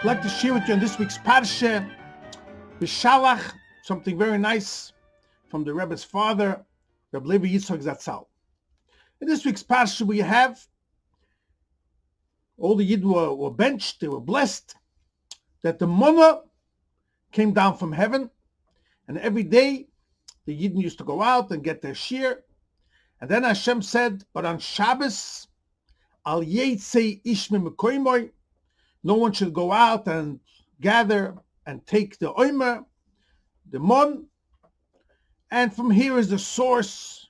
I'd like to share with you on this week's Parshas, בשלח, something very nice from the Rebbe's father, Rabbi Levi Yitzchok Zatzal. In this week's Parshas, we have all the Yidden were benched, they were blessed, that the manna came down from heaven, and every day the Yidden used to go out and get their shear. And then Hashem said, but on Shabbos, al yetzei ish mekoimoy, no one should go out and gather and take the oimer, the mon. And from here is the source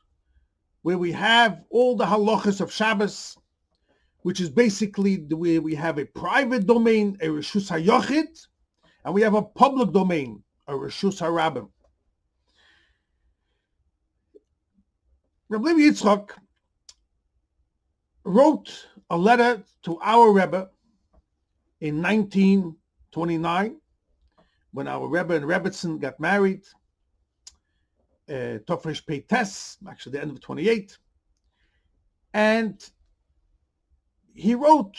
where we have all the halachas of Shabbos, which is basically the way we have a private domain, a reshus hayochid, and we have a public domain, a reshus harabim. Rabbi Yitzchok wrote a letter to our Rebbe in 1929, when our Rebbe and Rebbetzin got married, Tofresh Pei Tes, actually the end of 28, and he wrote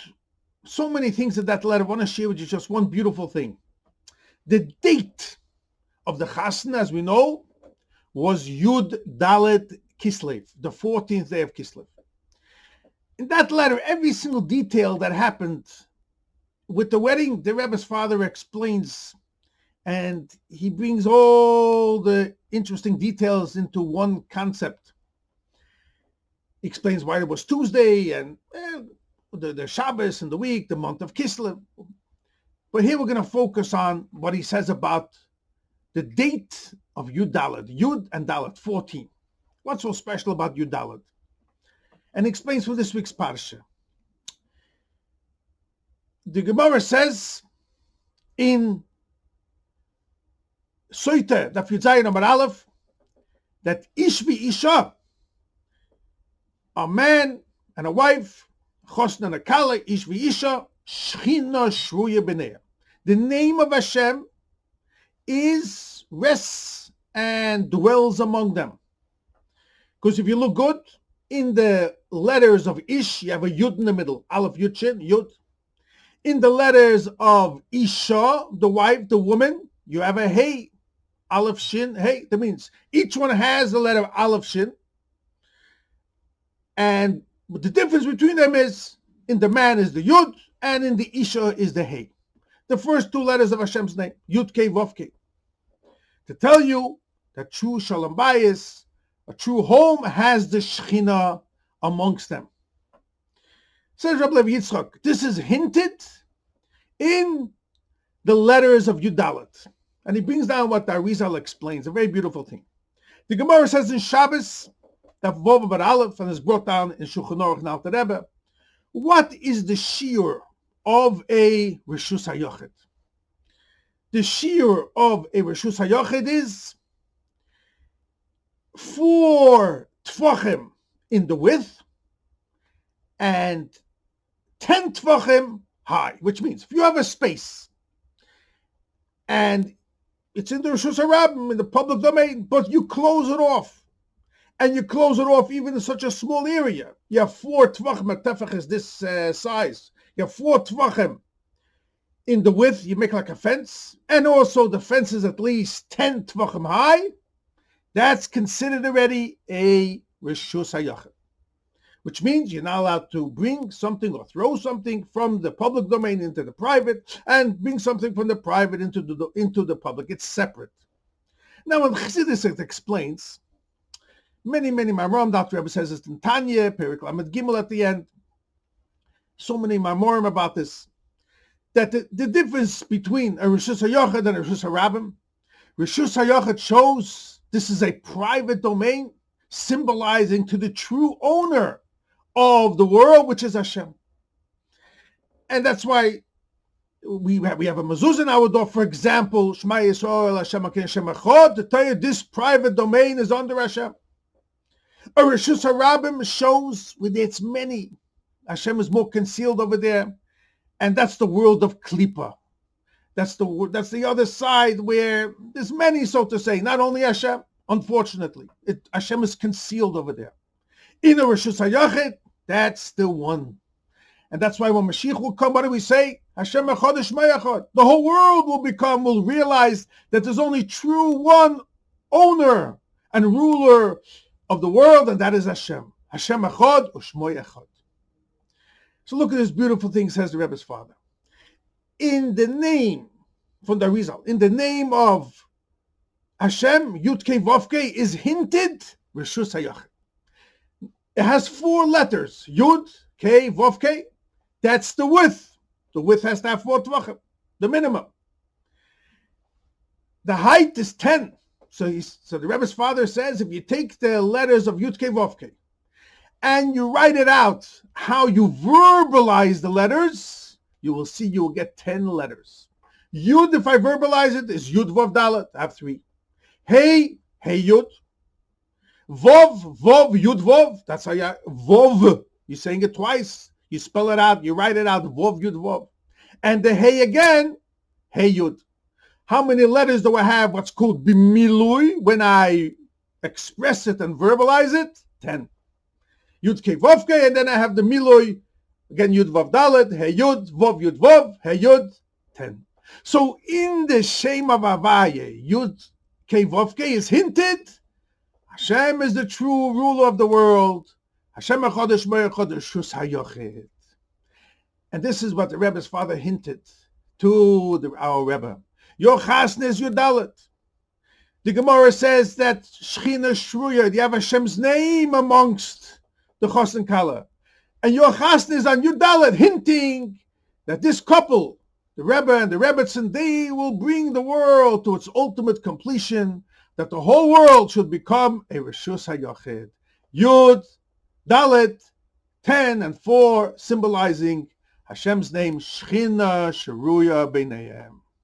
so many things in that letter. I want to share with you just one beautiful thing. The date of the Chasna, as we know, was Yud Dalet Kislev, the 14th day of Kislev. In that letter, every single detail that happened with the wedding, the Rebbe's father explains, and he brings all the interesting details into one concept. He explains why it was Tuesday and the Shabbos and the week, the month of Kislev. But here we're going to focus on what he says about the date of Yud Dalet, Yud and Dalet, 14. What's so special about Yud Dalet? And he explains for this week's Parsha. The Gemara says in Soite, Daf Yud Zayin Amar Aleph, that Ish v'Isha, a man and a wife, Chosna and a Kala, Ish v'Isha, Shechina Shruya B'nei. The name of Hashem rests and dwells among them. Because if you look good, in the letters of Ish, you have a Yud in the middle, Aleph Yud Shin, Yud. In the letters of Isha, the wife, the woman, you have a Hey, Aleph Shin, Hey. That means each one has the letter Aleph Shin. And the difference between them is, in the man is the Yud, and in the Isha is the Hey. The first two letters of Hashem's name, Yud Kei Vav Kei. To tell you that true Shalom Bayis, a true home, has the Shechina amongst them. Says Rabbi Levi Yitzchok, this is hinted in the letters of Yud Dalet. And he brings down what the Arizal explains, a very beautiful thing. The Gemara says in Shabbos, that Vov Bar Aleph, and is brought down in Shulchan Aruch and Alter Rebbe, what is the shiur of a Reshus HaYochid? The shiur of a Reshus HaYochid is 4 tfachim in the width and 10 tfachim high, which means if you have a space and it's in the Reshus HaRabim, in the public domain, but you close it off, and you close it off even in such a small area, you have 4 tvachim, a tefach is this size, you have 4 tvachim in the width, you make like a fence, and also the fence is at least 10 tvachim high. That's considered already a Reshus HaYochid, which means you're not allowed to bring something or throw something from the public domain into the private, and bring something from the private into the public. It's separate. Now, when Chassidus explains, many Mamorim, Dr. Rebbe says it's in Tanya, Perik Lamed Gimel at the end, so many Mamorim about this, that the difference between a Reshus HaYochid and a Reshus HaRabim, Reshus HaYochid shows this is a private domain, symbolizing to the true owner of the world, which is Hashem. And that's why we have a mezuzah in our door, for example, Shema Yisrael, Hashem Elokeinu Hashem Echad, to tell you this private domain is under Hashem. A Reshus HaRabim shows with its many, Hashem is more concealed over there, and that's the world of Klippa. That's the other side where there's many, so to say, not only Hashem, unfortunately. Hashem is concealed over there. In a Reshus HaYochid, that's the one. And that's why when Mashiach will come, what do we say? Hashem echad Shmo echad. The whole world will realize that there's only true one owner and ruler of the world, and that is Hashem. Hashem echad u'Shmo echad. So look at this beautiful thing, says the Rebbe's father. In the name, from the result, in the name of Hashem, Yud Kei Vav Kei is hinted Reshus HaYachid. It has 4 letters. Yud, Kei, Vav Kei. That's the width. The width has to have 4 tvachim, the minimum. The height is 10. So the Rebbe's father says, if you take the letters of Yud Kei Vav Kei and you write it out, how you verbalize the letters, you will see you will get 10 letters. Yud, if I verbalize it, is Yud Vav Dalet. I have 3. Hey, Hey Yud. Vov, Vov, Yud Vov. That's how you, Vov. You're saying it twice. You spell it out. You write it out. Vov, Yud Vov. And the Hey again, Hey Yud. How many letters do I have? What's called bimilui, when I express it and verbalize it? 10. Yud Kei Vav Kei, and then I have the milui, again Yud Vav Dalet, Hey Yud, Vov Yud Vov, Hey Yud, 10. So in the Shem of Havaye, Yud Kei Vav Kei is hinted, Hashem is the true ruler of the world. Hashem echad Shmo echad Reshus HaYachid. And this is what the Rebbe's father hinted to our Rebbe. Your chasna is your dalet. The Gemara says that Shechina Shruya, you have Hashem's name amongst the chas and kala. And your chasna is on your dalet, hinting that this couple, the Rebbe and the Rebbetzin, they will bring the world to its ultimate completion, that the whole world should become a Reshus HaYachid. Yud, Dalet, 10 and 4, symbolizing Hashem's name, Shechina Shruya Beinayim.